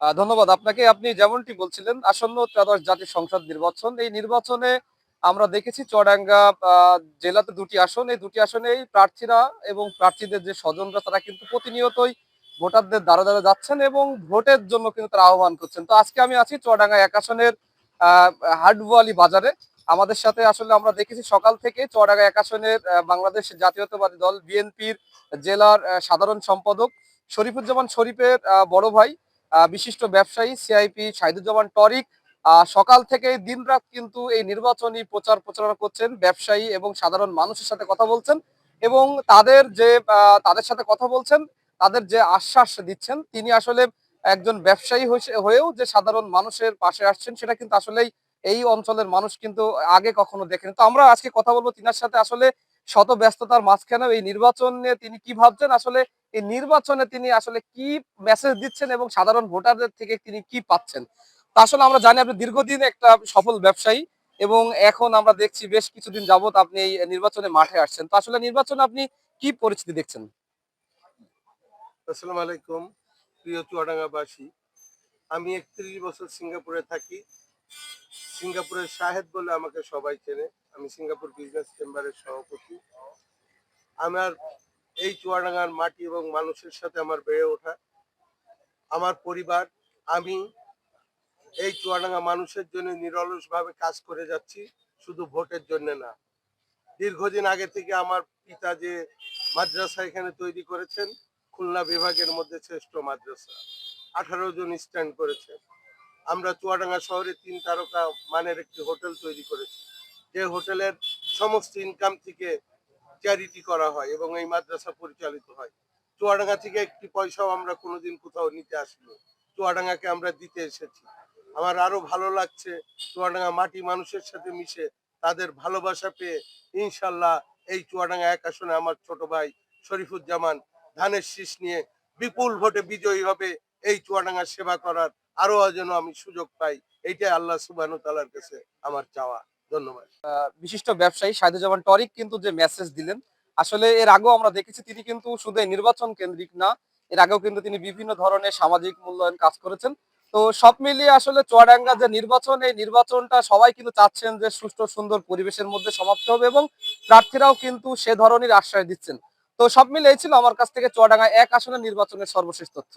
ধন্যবাদ আপনাকে। আপনি যেমনটি বলছিলেন, আসন্ন ত্রয়োদশ জাতীয় সংসদ নির্বাচন। এই নির্বাচনে আমরা দেখেছি চুয়াডাঙ্গা জেলাতে ২টি আসন। এই ২টি আসনেই প্রার্থীরা এবং প্রার্থীদের যে স্বজনরা তারা কিন্তু প্রতিনিয়তই ভোটারদের দ্বারে, দ্বারে যাচ্ছেন এবং ভোটের জন্য কিন্তু তারা আহ্বান করছেন। তো আজকে আমি আছি চুয়াডাঙ্গা ১ আসনের আ হাটবোয়ালি বাজারে। আমাদের সাথে আসলে আমরা দেখেছি সকাল থেকে চুয়াডাঙ্গা ১ আসনের বাংলাদেশ জাতীয়তাবাদী দল বিএনপির জেলার সাধারণ সম্পাদক শরীফুজ্জামান শরীফের বড় ভাই বিশিষ্ট ব্যবসায়ী সিআইপি শাহিদুজ্জামান টরিক সকাল থেকে দিনরাত কিন্তু এই নির্বাচনী প্রচার প্রচারণা করছেন, ব্যবসায়ী এবং সাধারণ মানুষের সাথে কথা বলছেন এবং তাদের সাথে কথা বলছেন, তাদের যে আশ্বাস দিচ্ছেন তিনি আসলে একজন ব্যবসায়ী হয়েও যে সাধারণ মানুষের পাশে আসছেন সেটা কিন্তু আসলেই এই অঞ্চলের মানুষ কিন্তু আগে কখনো দেখেনি। তো আমরা আজকে কথা বলবো তিনার সাথে আসলে শত ব্যস্ততার মাঝখানেও এই নির্বাচন নিয়ে তিনি কি ভাবছেন, আসলে এই নির্বাচনে তিনি আসলে কি মেসেজ দিচ্ছেন এবং সাধারণ ভোটারদের থেকে তিনি কি পাচ্ছেন। তো আসলে আমরা জানি আপনি দীর্ঘদিন একটা সফল ব্যবসায়ী এবং এখন আমরা দেখছি বেশ কিছুদিন যাবত আপনি এই নির্বাচনে মাঠে আসছেন। তো আসলে নির্বাচনে আপনি কি পরিস্থিতি দেখছেন? আসসালামু আলাইকুম প্রিয় চুয়াডাঙ্গাবাসী। আমি ৩১ বছর সিঙ্গাপুরে থাকি। সিঙ্গাপুরের শাহেদ বলে আমাকে সবাই চেনে। আমি সিঙ্গাপুর বিজনেস চেম্বারের সভাপতি। আমার এই চুয়াডাঙ্গার মাটি এবং মানুষের সাথে আমার বেড়ে ওঠা। আমার পরিবার, আমি এই চুয়াডাঙ্গা মানুষের জন্য নিরলসভাবে কাজ করে যাচ্ছি, শুধু ভোটের জন্য না। দীর্ঘদিন আগে থেকে আমার পিতা যে মাদ্রাসা এখানে তৈরি করেছেন, খুলনা বিভাগের মধ্যে শ্রেষ্ঠ মাদ্রাসা, 18 জন স্ট্যান্ড করেছে। আমরা চুয়াডাঙ্গা শহরে 3 তারকা মানের একটি হোটেল তৈরি করেছি, যে হোটেলের সমস্ত ইনকাম থেকে চ্যারিটি করা হয় এবং এই মাদ্রাসা পরিচালিত হয়। চুয়াডাঙ্গা থেকে একটি পয়সাও আমরা কোনোদিন কোথাও নিতে আসিনি, চুয়াডাঙ্গাকে আমরা দিতে এসেছি। আমার আরো ভালো লাগছে চুয়াডাঙ্গা মাটি মানুষের সাথে মিশে, তাদের ভালোবাসা পেয়ে ইনশাল্লাহ এই চুয়াডাঙ্গা ১ আসনে আমার ছোট ভাই শরীফুজ্জামান ধানের শীষ নিয়ে বিপুল ভোটে বিজয়ী হবে। এই চুয়াডাঙ্গার সেবা করার আরো যেন আমি সুযোগ পাই, এইটাই আল্লাহ সুবহানাহু তাআলার কাছে আমার চাওয়া। ধন্যবাদ। বিশিষ্ট ব্যবসায়ী শাহিদুজ্জামান টরিক কিন্তু যে মেসেজ দিলেন, আসলে এর আগেও আমরা দেখেছি তিনি কিন্তু শুধু এই নির্বাচন কেন্দ্রিক না, এর আগেও কিন্তু তিনি বিভিন্ন ধরনের সামাজিক মূল্যায়ন কাজ করেছেন। তো সব মিলিয়ে আসলে চুয়াডাঙ্গা যে নির্বাচন, এই নির্বাচনটা সবাই কিন্তু চাচ্ছেন যে সুষ্ঠু সুন্দর পরিবেশের মধ্যে সমাপ্ত হবে এবং প্রার্থীরাও কিন্তু সে ধরনের আশ্বাস দিচ্ছেন। তো সব মিলে এই ছিল আমার কাছ থেকে চুয়াডাঙ্গা ১ আসনের নির্বাচনের সর্বশেষ তথ্য।